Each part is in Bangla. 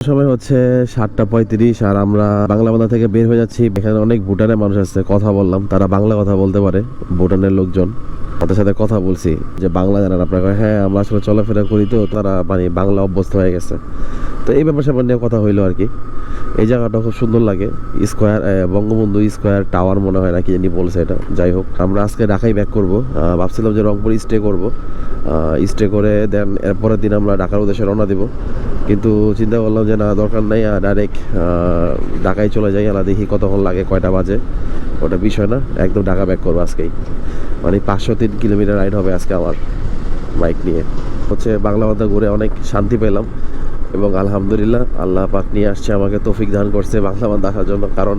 সময় হচ্ছে 7:35 আর আমরা বাংলাবান্ধা থেকে বের হয়ে যাচ্ছি। এখানে অনেক ভুটানের মানুষ আসছে, কথা বললাম, তারা বাংলা কথা বলতে পারে। ভুটানের লোকজন, তাদের সাথে কথা বলছি যে বাংলা জানান আপনারা। হ্যাঁ, আমরা আসলে চলাফেরা করি, তো তারা মানে বাংলা অভ্যস্ত হয়ে গেছে। তো এই ব্যাপার স্যাপার নিয়ে কথা হইলো আর কি। এই জায়গাটা খুব সুন্দর লাগে, স্কোয়ার বঙ্গবন্ধু স্কোয়ার টাওয়ার মনে হয় না, কি জানি বলছে এটা। যাই হোক, আমরা আজকে ঢাকায় ব্যাক করবো। ভাবছিলাম যে রংপুর স্টে করব, স্টে করে দেন এরপরের দিন আমরা ঢাকার উদ্দেশ্যে রওনা দেবো। কিন্তু চিন্তা করলাম যে না, দরকার নেই, ডাইরেক্ট ঢাকায় চলে যাই। আলা দেখি কতক্ষণ লাগে, কয়টা বাজে, ওটা বিষয় না, একদম ঢাকা ব্যাক করবো আজকেই। মানে 503 কিলোমিটার রাইড হবে আজকে আমার বাইক নিয়ে। হচ্ছে বাংলাবান্ধা ঘুরে অনেক শান্তি পেলাম এবং আলহামদুলিল্লাহ আল্লাহ পাক নিয়ে আসছে, আমাকে তৌফিক দান করছে বাংলাবান্ধা আসার জন্য। কারণ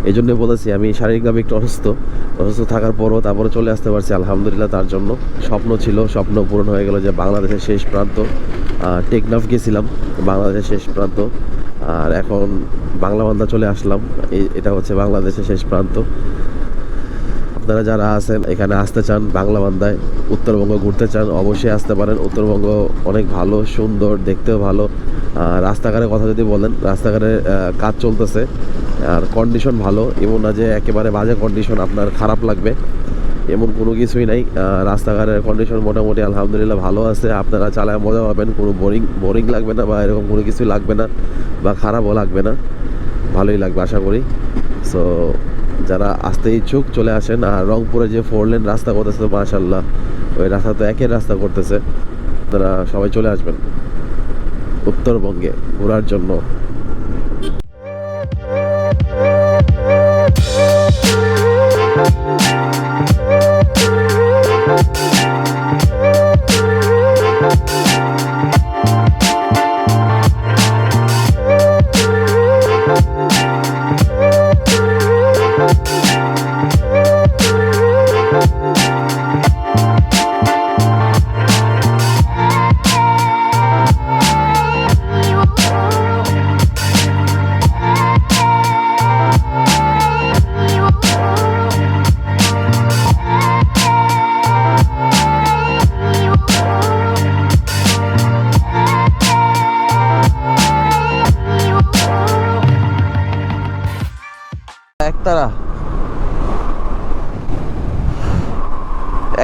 এই জন্যই বলেছি, আমি শারীরিকভাবে একটু অসুস্থ থাকার পরও তারপরে চলে আসতে পারছি আলহামদুলিল্লাহ। তার জন্য স্বপ্ন ছিল, স্বপ্ন পূরণ হয়ে গেল যে বাংলাদেশের শেষ প্রান্ত টেকনাফ গেছিলাম, বাংলাদেশের শেষ প্রান্ত, আর এখন বাংলাবান্ধা চলে আসলাম। এটা হচ্ছে বাংলাদেশের শেষ প্রান্ত। আপনারা যারা আছেন এখানে আসতে চান, বাংলাবান্ধায় উত্তরবঙ্গ ঘুরতে চান, অবশ্যই আসতে পারেন। উত্তরবঙ্গ অনেক ভালো, সুন্দর, দেখতেও ভালো। রাস্তাঘাটের কথা যদি বলেন, রাস্তাঘাটের কাজ চলতেছে আর কন্ডিশন ভালো, এমন না যে একেবারে বাজে কন্ডিশন, আপনার খারাপ লাগবে এমন কোনো কিছুই নাই। রাস্তাঘাটের কন্ডিশন মোটামুটি আলহামদুলিল্লাহ ভালো আছে। আপনারা চালায় মজা পাবেন, কোনো বোরিং লাগবে না, বা এরকম কোনো কিছুই লাগবে না, বা খারাপও লাগবে না, ভালোই লাগবে আশা করি। সো যারা আসতে ইচ্ছুক চলে আসেন। আর রংপুরে যে 4 লেন রাস্তা করতেছে, তো মাশাআল্লাহ, ওই রাস্তা তো একের রাস্তা করতেছে। আপনারা সবাই চলে আসবেন উত্তরবঙ্গে ঘোরার জন্য।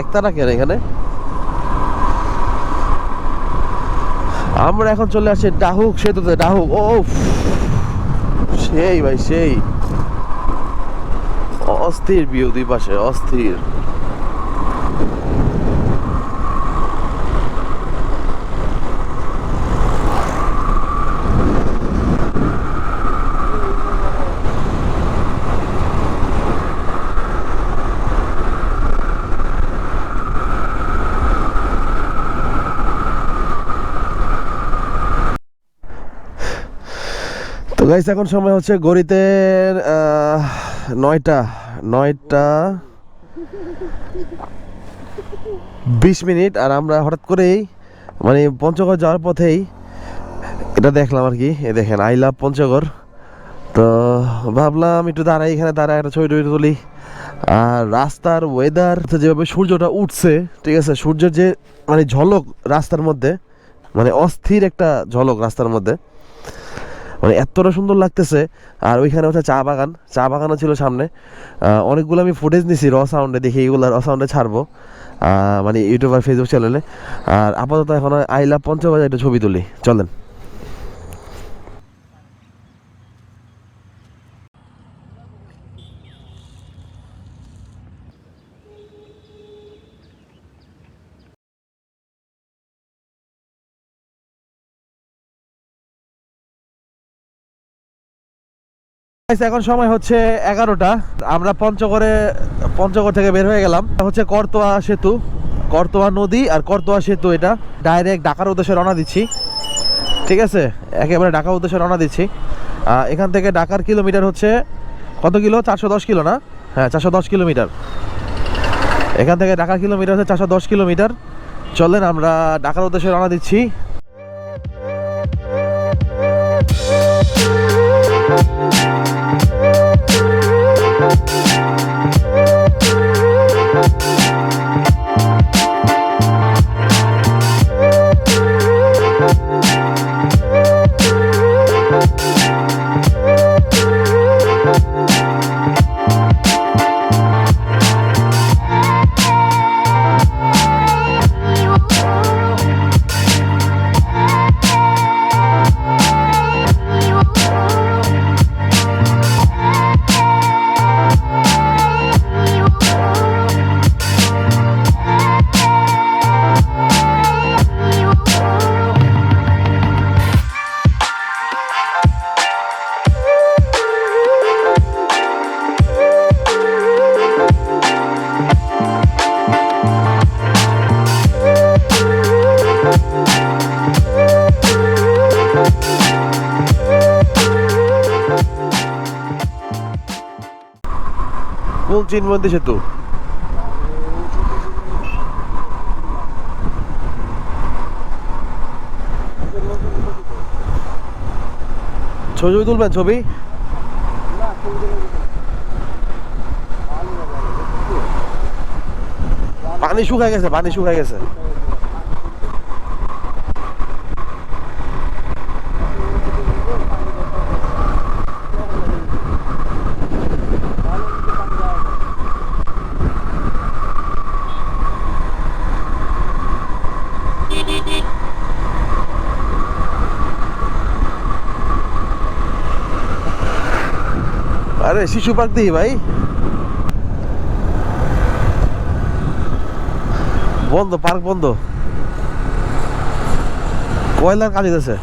একতারা কেন এখানে? আমরা এখন চলে আসছি ডাহুক সেতুতে। ডাহুক, ও সেই ভাই, সেই অস্থির ভিউ, দুই পাশে অস্থির। তো গাইস, এখন সময় হচ্ছে ঘড়িতে 9:20। আর আমরা হঠাৎ করেই মানে পঞ্চগড় যাওয়ার পথেই এটা দেখলাম আর কি। এ দেখেন, আই লাভ পঞ্চগড়। তো ভাবলাম একটু দাঁড়াই, এখানে দাঁড়ায় একটা ছবি টবি তুলি। আর রাস্তার ওয়েদার যেভাবে সূর্যটা উঠছে, ঠিক আছে, সূর্যের যে মানে ঝলক রাস্তার মধ্যে, মানে অস্থির একটা ঝলক রাস্তার মধ্যে, মানে এতটা সুন্দর লাগতেছে। আর ওইখানে হচ্ছে চা বাগানও ছিল সামনে। অনেকগুলো আমি ফুটেজ নিছি র সাউন্ডে, দেখি এইগুলো র সাউন্ডে ছাড়বো মানে ইউটিউব আর ফেসবুক চ্যানেলে। আর আপাতত এখন আই লাভ পঞ্চগড়ে একটা ছবি তুলি, চলেন। এখন সময় হচ্ছে 11টা। আমরা পঞ্চগড় থেকে বের হয়ে গেলাম। হচ্ছে করতোয়া সেতু, করতোয়া নদী আর করতোয়া সেতু, এটা ডাইরেক্ট ঢাকার উদ্দেশ্যে রওনা দিচ্ছি। ঠিক আছে, একেবারে ঢাকার উদ্দেশ্যে রওনা দিচ্ছি। এখান থেকে ঢাকার কিলোমিটার হচ্ছে কত কিলো? 410 কিলো না? হ্যাঁ, 410 কিলোমিটার। এখান থেকে ঢাকার কিলোমিটার হচ্ছে 410 কিলোমিটার। চলেন আমরা ঢাকার উদ্দেশ্যে রওনা দিচ্ছি। নতুন চিনমন্দি সেতু। ছবি তুলবেন? ছবি পানি শুকায় গেছে, পানি শুকায় গেছে। আরে শিশু পার্ক দিই ভাই, বন্ধ, পার্ক বন্ধ, কয়লার কাজ আছে।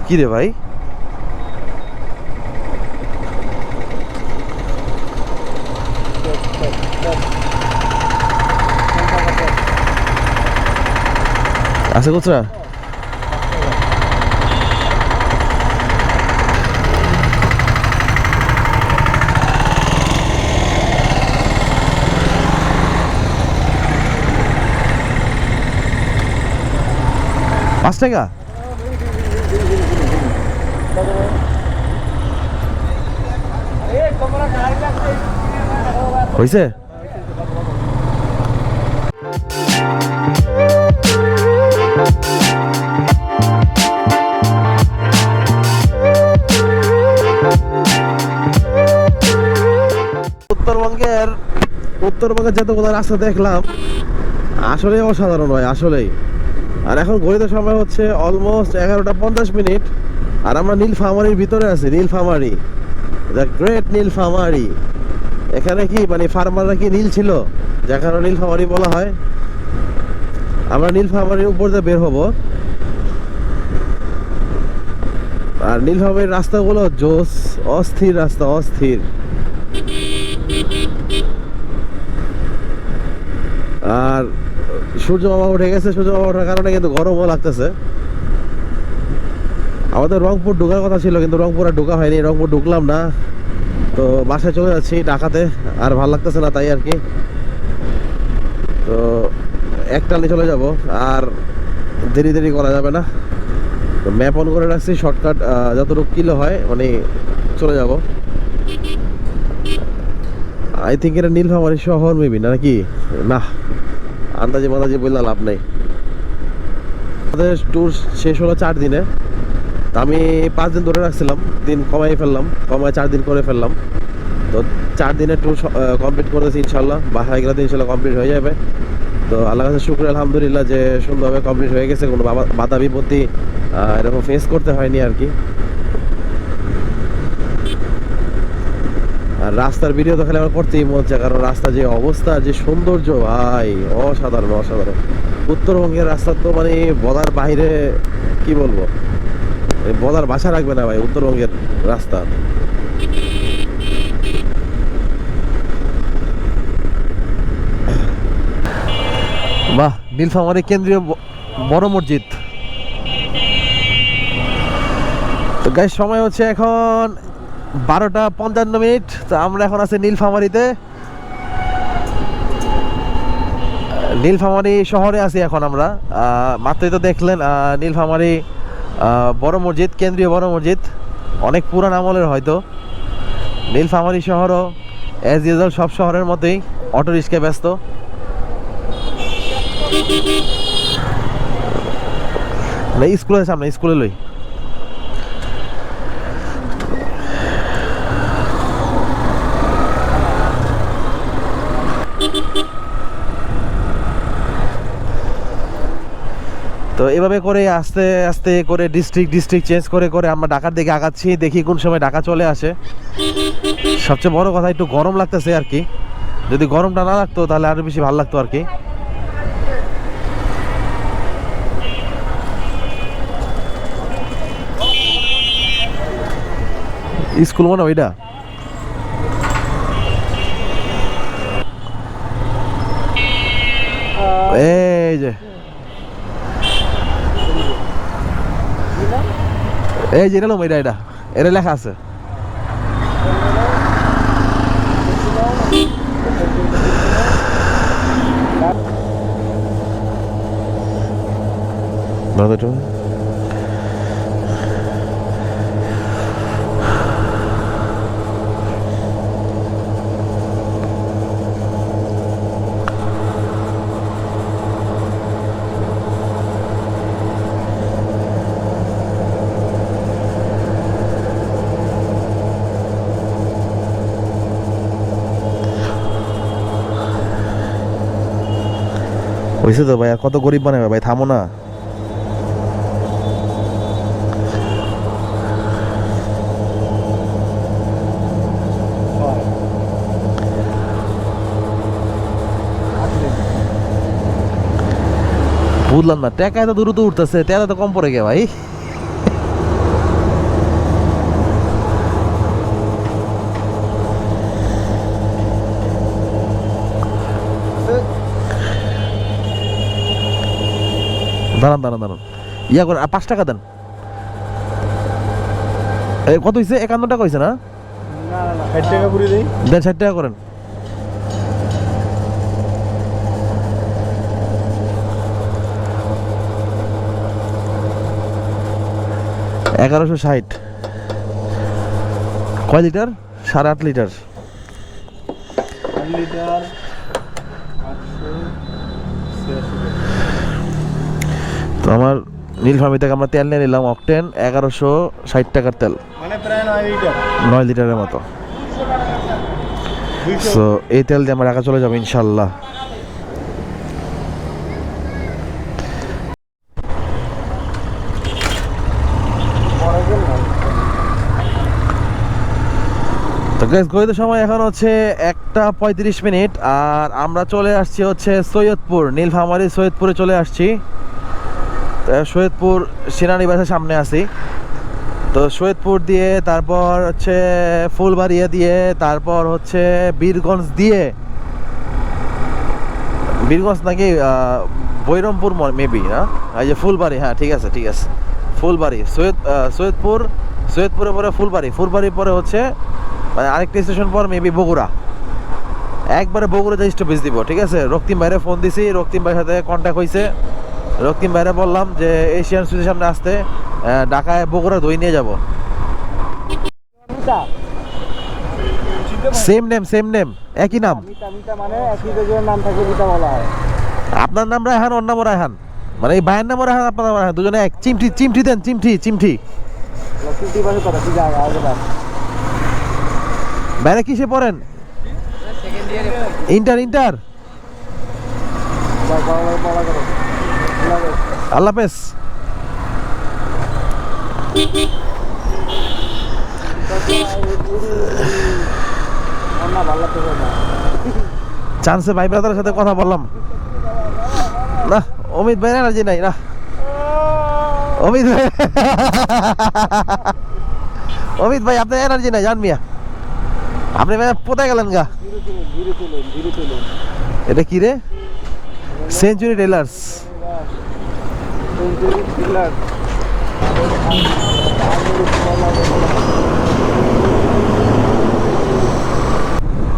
কি রে ভাই, আছে খুচরা? পাঁচ টাকা হয়েছে? উত্তরবঙ্গের যতগুলো রাস্তা দেখলাম আসলে অসাধারণ হয় আসলেই। আর এখন ঘড়িতে সময় হচ্ছে অলমোস্ট 11:50, আর আমরা নীলফামারীর ভিতরে আছি। Nilphamari, the great Nilphamari. এখানে কি মানে ফার্মাররা কি নীল ছিল, যার কারণে নীলফামারী বলা হয়। আমরা নীলফামারীর উপর দিয়ে বের হব। আর নীলফামারীর রাস্তাগুলো জোস, অস্থির রাস্তা, অস্থির। আর সূর্য মামা উঠে গেছে, সূর্য মামা ওঠার কারণে কিন্তু গরমও লাগতেছে। আমাদের রংপুর ঢোকার কথা ছিল, কিন্তু রংপুর আর ঢোকা হয়নি, রংপুর ঢুকলাম না। তো বাসায় চলে যাচ্ছি ঢাকাতে, আর ভালো লাগতেছে না তাই আর কি। তো একটানে চলে যাব, আর দেরি দেরি করা যাবে না। তো ম্যাপ অন করে রাখছি, শর্টকাট যতটুকু কিলো হয় মানে চলে যাব। আই থিঙ্ক এটা নীলফামারী শহর মেবি, নাকি না, আন্দাজে মান্দাজে বললে লাভ নেই। আমাদের ট্যুর শেষ হলো 4 দিনে। তা আমি 5 দিন ধরে রাখছিলাম, দিন কমাই ফেললাম, কমায় 4 দিন করে ফেললাম। তো 4 দিনের ট্যুর কমপ্লিট করেছি ইনশাল্লাহ। বাসায় গেলে ইনশাল্লাহ কমপ্লিট হয়ে যাবে। তো আল্লাহ কাছে শুক্র আলহামদুলিল্লাহ যে সুন্দরভাবে কমপ্লিট হয়ে গেছে, কোনো বাধা বিপত্তি এরকম ফেস করতে হয়নি আর কি। আর রাস্তার ভিডিও তো খালি আমার করতেই মন চায়, কারণ রাস্তা যে অবস্থা, যে সৌন্দর্য ভাই, অসাধারণ অসাধারণ। উত্তরবঙ্গের রাস্তা তো মানে বলার বাইরে, কি বলবো, বলার ভাষা রাখবে না ভাই উত্তরবঙ্গের রাস্তা। বাহ, নীলফামারী কেন্দ্রীয় বড় মসজিদ। তো গাইস সময় হচ্ছে এখন 12:55। তো আমরা এখন আছি নীলফামারীতে, নীলফামারী শহরে আছি এখন আমরা। মাত্রই তো দেখলেন নীলফামারী বড় মসজিদ, কেন্দ্রীয় বড় মসজিদ, অনেক পুরান আমলের হয়তো। নীলফামারী শহরও অ্যাজ ইউজুয়াল সব শহরের মতোই অটো রিক্সায় ব্যস্ত। স্কুলের সামনে, স্কুলে লই। তো এভাবে করে আস্তে আস্তে করে ডিস্ট্রিক্ট চেঞ্জ করে করে আমরা ঢাকার দিকে আগাচ্ছি। দেখি কোন সময় ঢাকা চলে আসে। সবচেয়ে বড় কথা একটু গরম লাগতেছে আর কি। যদি গরমটা না লাগতো তাহলে আরো বেশি ভালো লাগতো আর কি। স্কুল মনে ওইটা, এই যে এই যে এটা এটা এটা লেখা আছে। হয়েছে তো ভাই, আর কত গরিব বানাবে ভাই, থামো না। বুঝলাম না, টাকা এত দ্রুত উঠতেছে, তেল এত কম পড়ে গে ভাই। দাঁড়ান দাঁড়ান দাঁড়ান, ইয়া করেন 5 টাকা দেন। কত হয়েছে? 51 টাকা হয়েছে না? 60 টাকা পুরি দেই। দেন 60 টাকা করেন। $1160। কয় লিটার? 8.5 লিটার। 1 লিটার 886। তো আমার নীলফামারী থেকে আমরা তেল নিয়ে নিলাম অকটেন 1160 টাকার তেল, মানে প্রায় 9 লিটার। 9 লিটারের মতো। সো এই তেল দিয়ে আমরা ঢাকা চলে যাবো ইনশাল্লাহ। তো গাইস, ঘড়িতে সময় এখন হচ্ছে 1:35। আর আমরা চলে আসছি হচ্ছে সৈয়দপুর, নীলফামারী সৈয়দপুরে চলে আসছি। সৈয়দপুর সেনানিবাসের সামনে আছি। তো সৈয়দপুর দিয়ে তারপর হচ্ছে ফুলবাড়িয়া দিয়ে তারপর হচ্ছে বীরগঞ্জ দিয়ে, বীরগঞ্জ নাকি বৈরমপুর মেবি না, এই যে ফুলবাড়ি, হ্যাঁ ঠিক আছে ঠিক আছে, ফুলবাড়ি সৈয়দপুরে পরে ফুলবাড়ি, ফুলবাড়ির পরে হচ্ছে মানে আরেকটা স্টেশন পর মেবি বগুড়া। একবারে বগুড়া যাই স্টপেজ দিব, ঠিক আছে। রক্তিম ভাইরে ফোন দিছি, রক্তিম ভাইয়ের সাথে কন্ট্যাক্ট হয়েছে। রক্তিম ভাইরে বললাম যে এশিয়ান সুইচের সামনে আসতে, ঢাকায় বগুড়া দই নিয়ে যাব। সেম নেম একই নাম। মানে একই জায়গার নাম থাকে, যেটা বলা হয়। আপনার নাম রায়হান, ওর নামও রায়হান, মানে এই ভাইয়ের নামও রায়হান, আপনার নাম রায়হান, দুজনে এক। চিমটি দেন, চিমটি। লক্ষ্মী বাসে কথা কি জায়গা আগে না। বাইরে কিসে পড়েন? ইন্টার। আল্লাহ হাফেজ। চান্সে ভাই ব্রাদারের সাথে কথা বললাম না, অমিত ভাই এনার্জি নাই না, অমিত ভাই আপনার এনার্জি নাই, জান মিয়া আপনি ভাই কোথায় গেলেন গা? এটা কি রে? Century tailors.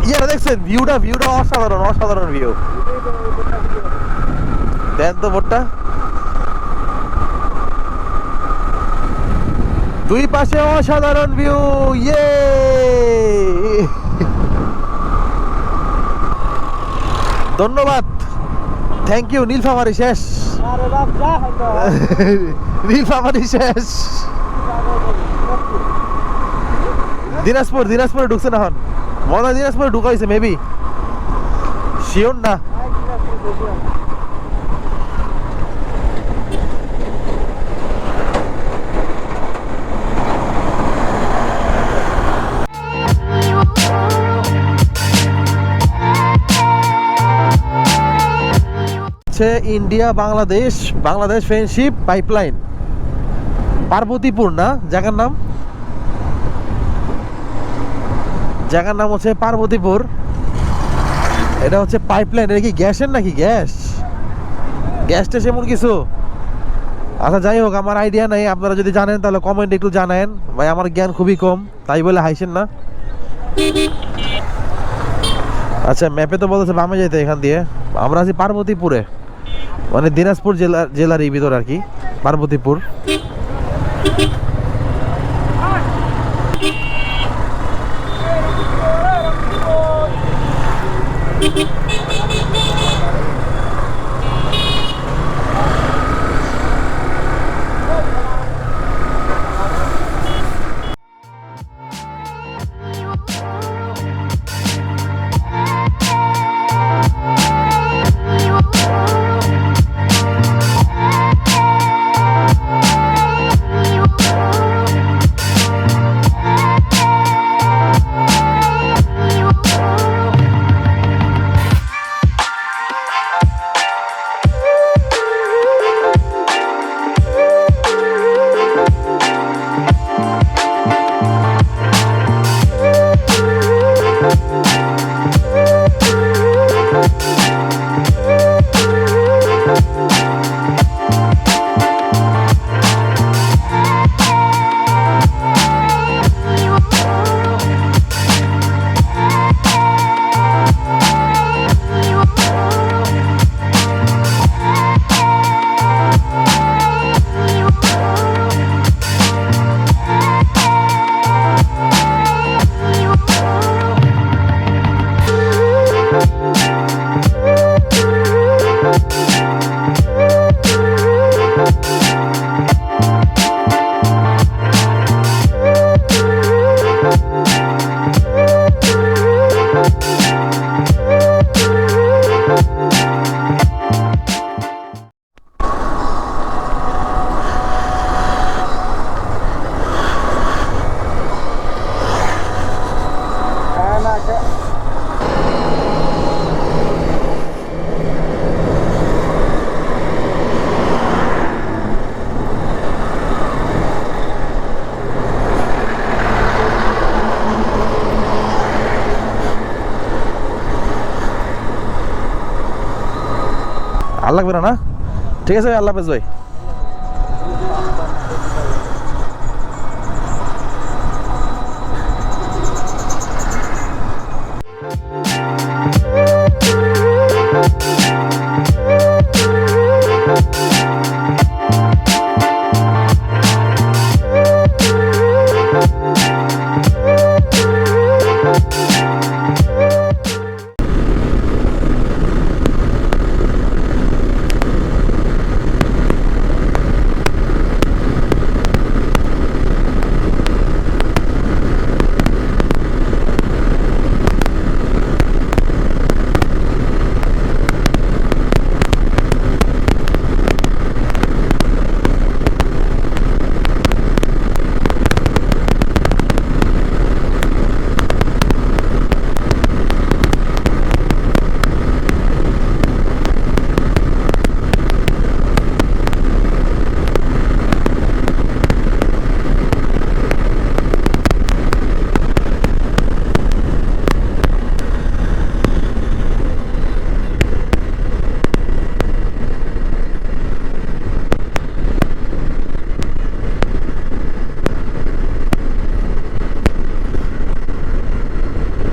ইয়ারা দেখছেন ভিউটা অসাধারণ ভিউ। দেন তো বোটটা, দুই পাশে অসাধারণ ভিউ। ইয়ে ধন্যবাদ, থ্যাংক ইউ। নীলফামারী শেষ, নীলফামারী শেষ। দিনাজপুরে ঢুকছে না, এখন মনে দিনাজপুরে ঢুকা হয়েছে মেবি, শিওর না। India Bangladesh friendship pipeline, Parbatipur না জায়গার নাম হচ্ছে পার্বতীপুর। এটা হচ্ছে পাইপলাইন। এটা কি গ্যাসের নাকি? গ্যাস টেস এমন কিছু আচ্ছা যাই হোক, আমার আইডিয়া নাই, আপনারা যদি জানেন তাহলে কমেন্ট একটু জানায়েন ভাই, আমার জ্ঞান খুবই কম, তাই বলে হাইছেন না। আচ্ছা ম্যাপে তো বলতেছে বামে যেতে এখান দিয়ে। আমরা আছি পার্বতীপুরে, মানে দিনাজপুর জেলারই ভিতর আর কি, পার্বতীপুর। আর লাগবে না, না ঠিক আছে ভাই, আল্লাহ হাফেজ ভাই।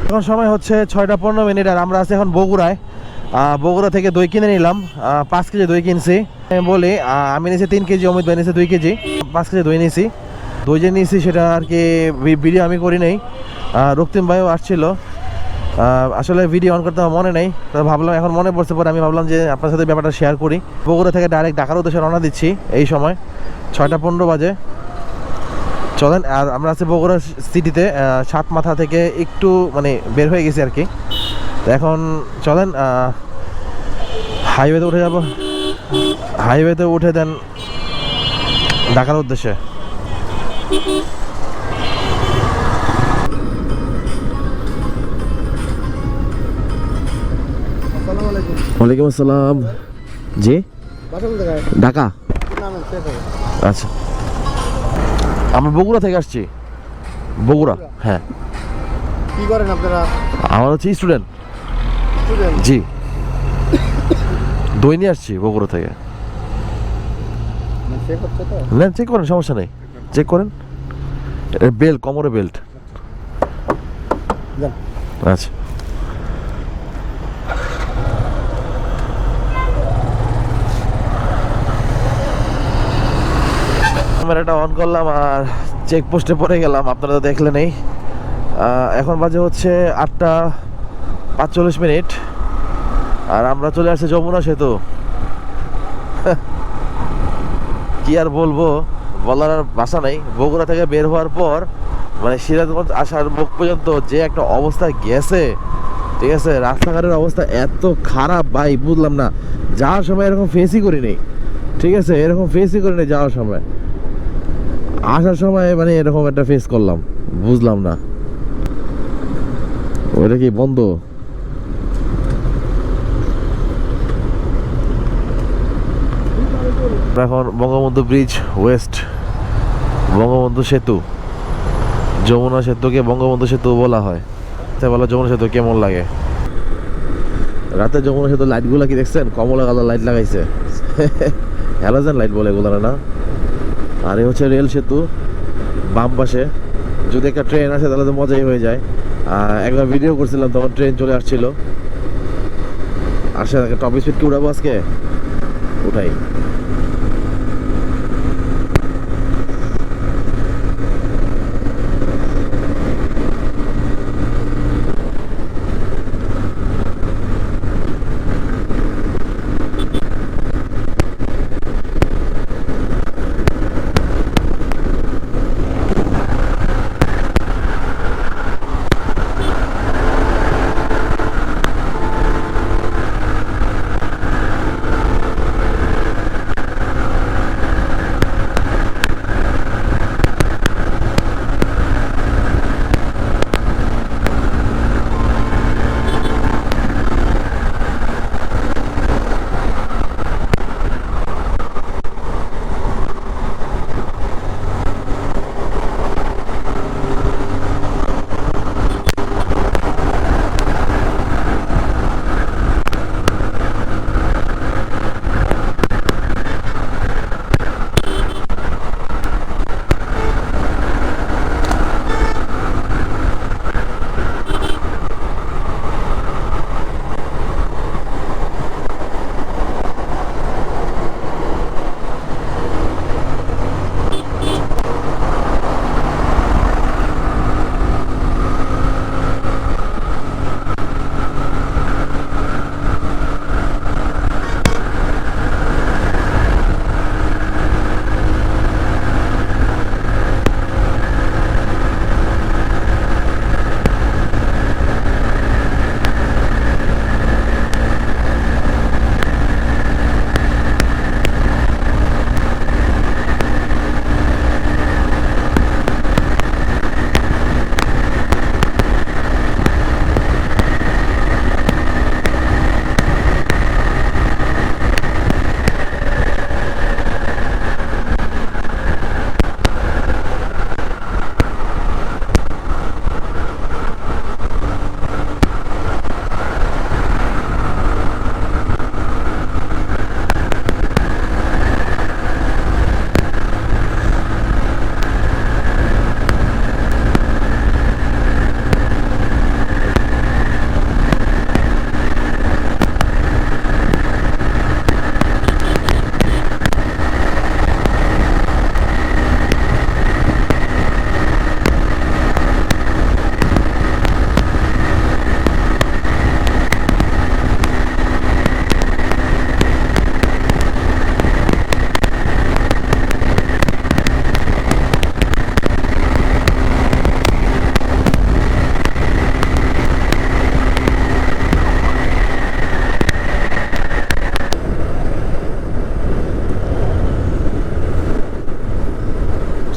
এখন সময় হচ্ছে 6:15 আর আমরা আছি এখন বগুড়ায়। বগুড়া থেকে দই কিনে নিলাম, 5 কেজি দই কিনছি। বলি আমি নিয়েছি 3 কেজি, অমিত ভাই নিয়েছে 2 কেজি, 5 কেজি দই নিয়েছি। দই যে নিয়েছি সেটা আর কি ভিডিও আমি করি নাই, রক্তিম ভাইও আসছিল। আসলে ভিডিও অন করতে আমার মনে নেই, তো ভাবলাম এখন মনে পড়ছে, পরে আমি ভাবলাম যে আপনার সাথে ব্যাপারটা শেয়ার করি। বগুড়া থেকে ডাইরেক্ট ঢাকার উদ্দেশ্যে রওনা দিচ্ছি এই সময় 6:15 বাজে। চলেন, আর আমরা আছি বগুড়া সিটিতে, 7 মাথা থেকে একটু মানে বের হয়ে গেছি আর কি। তো এখন চলেন হাইওয়েতে উঠে যাব, হাইওয়েতে উঠে দেন ঢাকার উদ্দেশ্যে। ওয়ালাইকুম আসসালাম। জি ঢাকা। আচ্ছা আমরা বগুড়া থেকে আসছি। বগুড়া, হ্যাঁ। কি করেন আপনারা? আমার হচ্ছে স্টুডেন্ট। জি, দই নিয়ে আসছি বগুড়া থেকে। চেক হচ্ছে তো? না চেক করেন, সমস্যা নেই, চেক করেন। বেল্ট, কোমরে বেল্ট। যান। আচ্ছা, ক্যামেরাটা অন করলাম আর চেকপোস্টে পড়ে গেলাম, আপনারা তো দেখলেনই। এখন বাজে হচ্ছে 8:45, আর আমরা চলে আসছি যমুনা সেতু। কি আর বলবো, বলার আর ভাষা নেই। বগুড়া থেকে বের হওয়ার পর মানে সিরাজগঞ্জ আসার মুখ পর্যন্ত যে একটা অবস্থা গেছে, ঠিক আছে, রাস্তাঘাটের অবস্থা এত খারাপ ভাই, বুঝলাম না। যাওয়ার সময় এরকম ফেসই করিনি, ঠিক আছে, এরকম ফেসই করিনি যাওয়ার সময়। আসার সময় মানে এরকম একটা ফেস করলাম, বুঝলাম না। ওইটা কি বন্ধ? এখন বঙ্গবন্ধু ব্রিজ ওয়েস্ট, বঙ্গবন্ধু সেতু, যমুনা সেতুকে বঙ্গবন্ধু সেতু বলা হয়। তাই বলা, যমুনা সেতু কেমন লাগে? রাতে যমুনা সেতু লাইটগুলো কি দেখছেন? কমলা কালার লাইট লাগাইছে, হ্যালোজেন লাইট বলে এগুলো না। আর এই হচ্ছে রেল সেতু, বাম পাশে যদি একটা ট্রেন আসে তাহলে তো মজাই হয়ে যায়। একবার ভিডিও করছিলাম, তখন ট্রেন চলে আসছিল। আসে টপ স্পিড কি উঠাবো আজকে? উঠাই।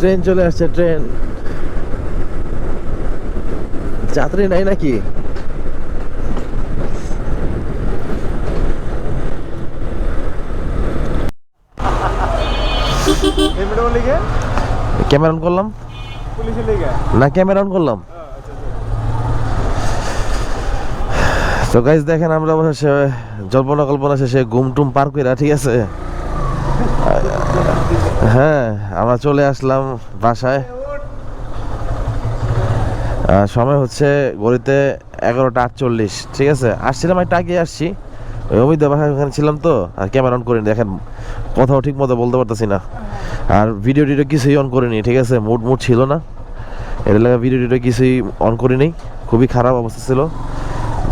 ট্রেন চলে আসছে, ট্রেন। যাত্রী নাই নাকি? হেলমেটের লিগে ক্যামেরা অন করলাম পুলিশের লিগে না, ক্যামেরা অন করলাম। তো গাইস দেখেন, আমরা অবশ্য জল্পনা কল্পনা শেষে ঘুম টুম পার কইরা, ঠিক আছে, হ্যাঁ আমরা চলে আসলাম বাসায়। সময় হচ্ছে ঘড়িতে 11:48, ঠিক আছে। আসছিলাম একটু আগে আসছি, ওই অমিতদের বাসায় ওখানে ছিলাম তো, আর ক্যামেরা অন করিনি, দেখেন কথাও ঠিক মতো বলতে পারতেছি না, আর ভিডিও টিডিও কিছুই অন করিনি, ঠিক আছে। মুড ছিল না, এর লাগে ভিডিও টিডিও কিছুই অন করিনি, খুবই খারাপ অবস্থা ছিল।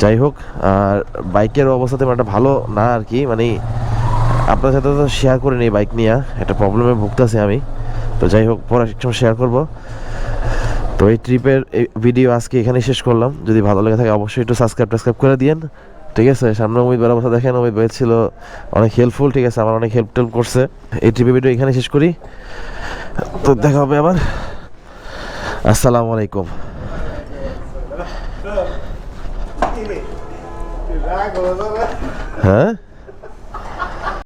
যাই হোক, আর বাইকের অবস্থা তেমন একটা ভালো না আর কি, মানে আপনার সাথে তো শেয়ার করে নিই বাইক নিয়ে, একটা প্রবলেমে ভুগতেছি আমি। তো যাই হোক, পরে একটু শেয়ার করব। তো এই ট্রিপের ভিডিও আজকে এখানে শেষ করলাম। যদি ভালো লেগে থাকে অবশ্যই একটু সাবস্ক্রাইব করে দিয়েন, ঠিক আছে। সামনে অমিত ভাইয়ের অবস্থা দেখেন, অমিত ভাই ছিল অনেক হেল্পফুল, ঠিক আছে, আমার অনেক হেল্প করছে। এই ট্রিপের ভিডিও এখানে শেষ করি, তো দেখা হবে আবার। আসসালামু আলাইকুম। রাগ হলো না। হ্যাঁ